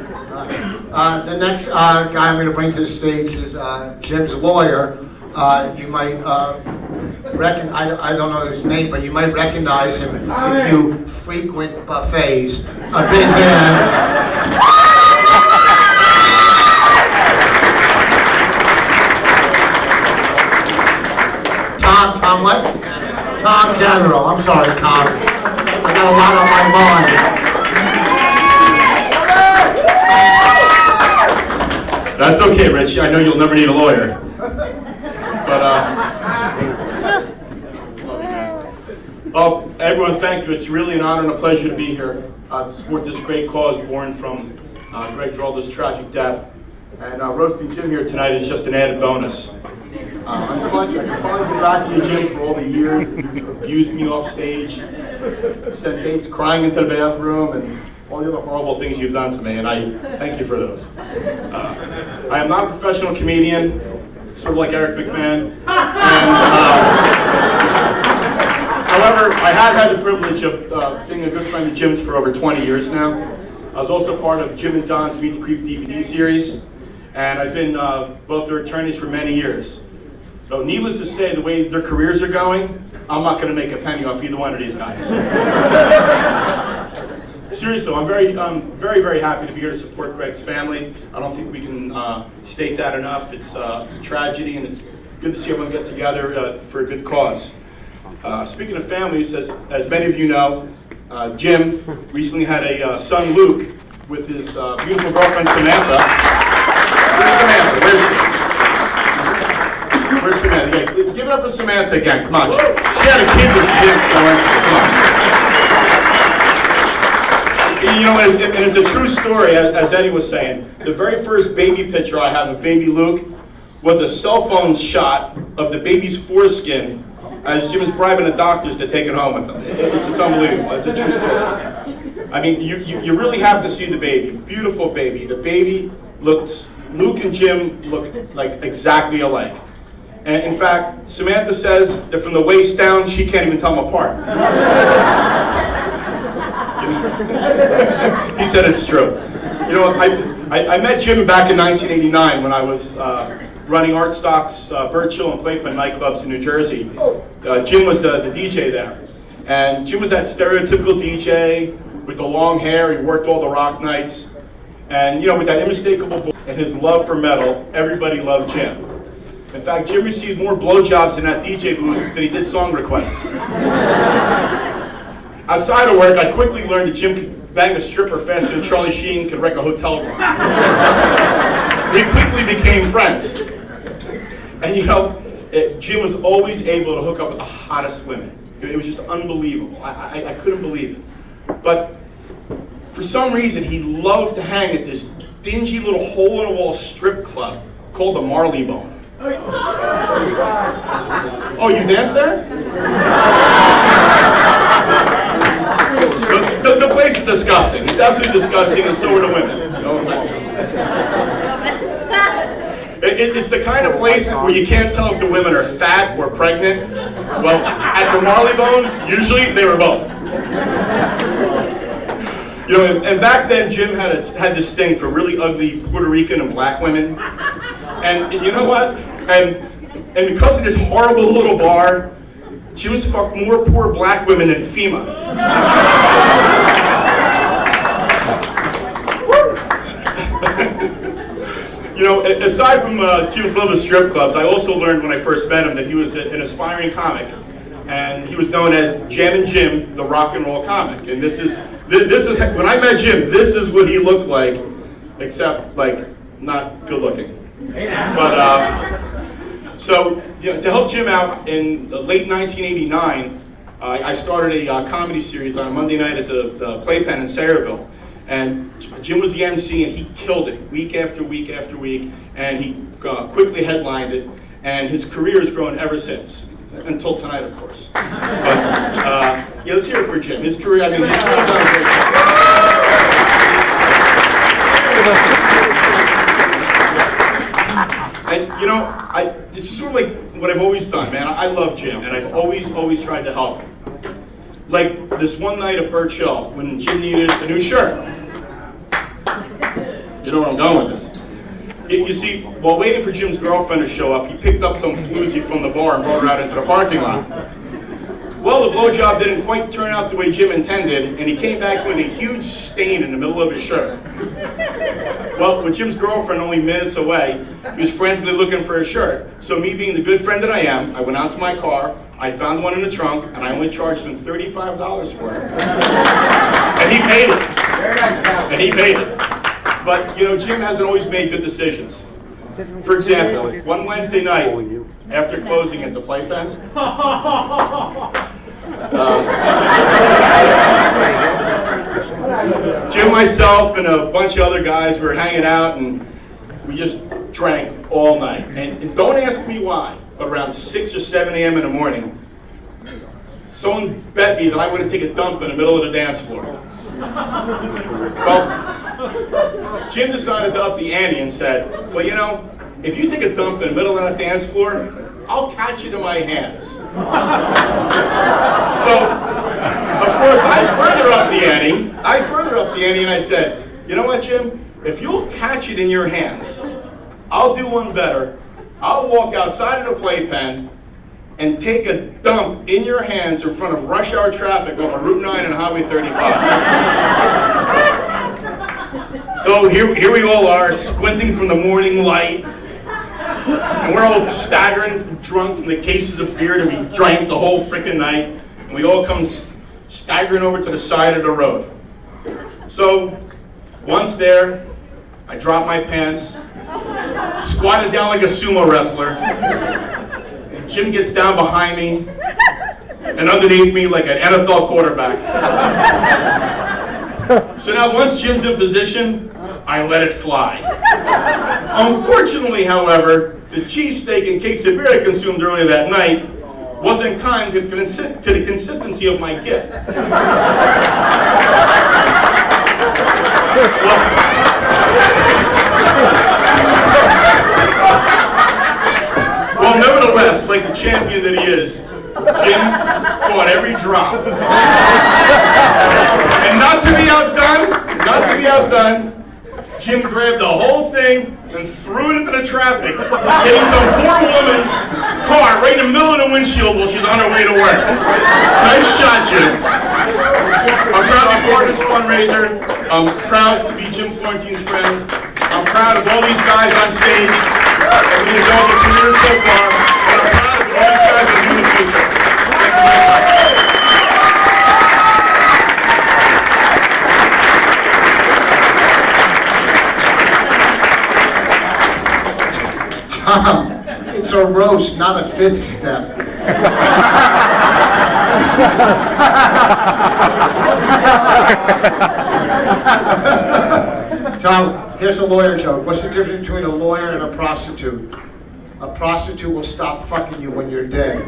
The next guy I'm going to bring to the stage is Jim's lawyer. You might I don't know his name, but you might recognize him if you frequent buffets. A big man. Tom what? Tom General. I'm sorry, Tom. I got a lot on my mind. That's okay, Rich. I know you'll never need a lawyer. But, well, everyone, thank you. It's really an honor and a pleasure to be here to support this great cause born from Greg Giraldo's tragic death. And roasting Jim here tonight is just an added bonus. I can finally get back to you, Jim, for all the years that you abused me off stage, sent dates crying into the bathroom, and all the other horrible things you've done to me, and I thank you for those. I am not a professional comedian, sort of like Eric McMahon, and however, I have had the privilege of being a good friend of Jim's for over 20 years now. I was also part of Jim and Don's Meet the Creep DVD series, and I've been both their attorneys for many years. So needless to say, the way their careers are going, I'm not going to make a penny off either one of these guys. Seriously, I'm very, very happy to be here to support Greg's family. I don't think we can state that enough. It's a tragedy, and it's good to see everyone get together for a good cause. Speaking of families, as many of you know, Jim recently had a son, Luke, with his beautiful girlfriend, Samantha. Where's Samantha? Where's she? Where's Samantha? Yeah, give it up for Samantha again. Come on. She had a kid with Jim. Come on. You know, and it's a true story, as Eddie was saying. The very first baby picture I have of baby Luke was a cell phone shot of the baby's foreskin as Jim is bribing the doctors to take it home with him. It's unbelievable. It's a true story. I mean, you really have to see the baby. Beautiful baby. The baby looks, Luke and Jim look like exactly alike. And in fact, Samantha says that from the waist down, she can't even tell them apart. He said it's true. You know, I met Jim back in 1989 when I was running Art Stock's Birchill and Playpen nightclubs in New Jersey. Jim was the DJ there. And Jim was that stereotypical DJ with the long hair. He worked all the rock nights. And, you know, with that unmistakable voice and his love for metal, everybody loved Jim. In fact, Jim received more blowjobs in that DJ booth than he did song requests. Outside of work, I quickly learned that Jim could bang a stripper faster than Charlie Sheen could wreck a hotel room. We quickly became friends. And you know, Jim was always able to hook up with the hottest women. It was just unbelievable. I couldn't believe it. But for some reason, he loved to hang at this dingy little hole-in-the-wall strip club called the Marleybone. Oh, you danced there? The place is disgusting. It's absolutely disgusting, and so are the women. It's the kind of place where you can't tell if the women are fat or pregnant. Well, at the Marleybone, usually they were both. You know, and back then Jim had this thing for really ugly Puerto Rican and black women. And you know what? And because of this horrible little bar, Jim's fucked more poor black women than FEMA. You know, aside from Jim's love of strip clubs, I also learned when I first met him that he was an aspiring comic, and he was known as Jammin' Jim, the rock and roll comic. And this is when I met Jim, this is what he looked like, except like not good looking. But so you know, to help Jim out in late 1989, I started a comedy series on a Monday night at the Playpen in Sayreville. And Jim was the MC, and he killed it week after week after week, and he quickly headlined it, and his career has grown ever since, until tonight, of course. But yeah, let's hear it for Jim. His career, I mean, he's really done a great job. And you know, it's sort of like what I've always done, man. I love Jim, and I've always tried to help him. Like this one night at Birchill when Jim needed a new shirt. You know where I'm going with this. You see, while waiting for Jim's girlfriend to show up, he picked up some floozy from the bar and brought her out into the parking lot. Well, the blowjob didn't quite turn out the way Jim intended, and he came back with a huge stain in the middle of his shirt. Well, with Jim's girlfriend only minutes away, he was frantically looking for his shirt. So me being the good friend that I am, I went out to my car, I found one in the trunk, and I only charged him $35 for it. And he paid it. And he paid it. But, you know, Jim hasn't always made good decisions. For example, one Wednesday night, after closing at the Playpen, Jim, myself, and a bunch of other guys were hanging out, and we just drank all night. And don't ask me why, but around 6 or 7 a.m. in the morning, someone bet me that I wouldn't take a dump in the middle of the dance floor. Well, Jim decided to up the ante and said, well, you know, if you take a dump in the middle of that dance floor, I'll catch it in my hands. So, of course, I further up the ante and I said, you know what, Jim? If you'll catch it in your hands, I'll do one better. I'll walk outside of the playpen and take a dump in your hands in front of rush hour traffic off of Route 9 and Highway 35. So here we all are, squinting from the morning light, and we're all staggering drunk from the cases of beer that we drank the whole freaking night, and we all come staggering over to the side of the road. So once there, I dropped my pants, squatted down like a sumo wrestler, and Jim gets down behind me and underneath me like an NFL quarterback. So now once Jim's in position, I let it fly. Unfortunately, however, the cheesesteak and quesadilla I consumed earlier that night wasn't kind to the consistency of my gift. Well, nevertheless, like the champion that he is, Jim caught every drop. And not to be outdone, Jim grabbed the whole thing and threw it into the traffic, hitting some poor woman's car right in the middle of the windshield while she's on her way to work. Nice shot, Jim. I'm proud to be part of this fundraiser. I'm proud to be Jim Florentine's friend. I'm proud of all these guys on stage. We enjoyed the career so far. And I'm proud of all these guys that do in the future. Thank you very much. Tom, it's a roast, not a fifth step. Tom, here's a lawyer joke. What's the difference between a lawyer and a prostitute? A prostitute will stop fucking you when you're dead.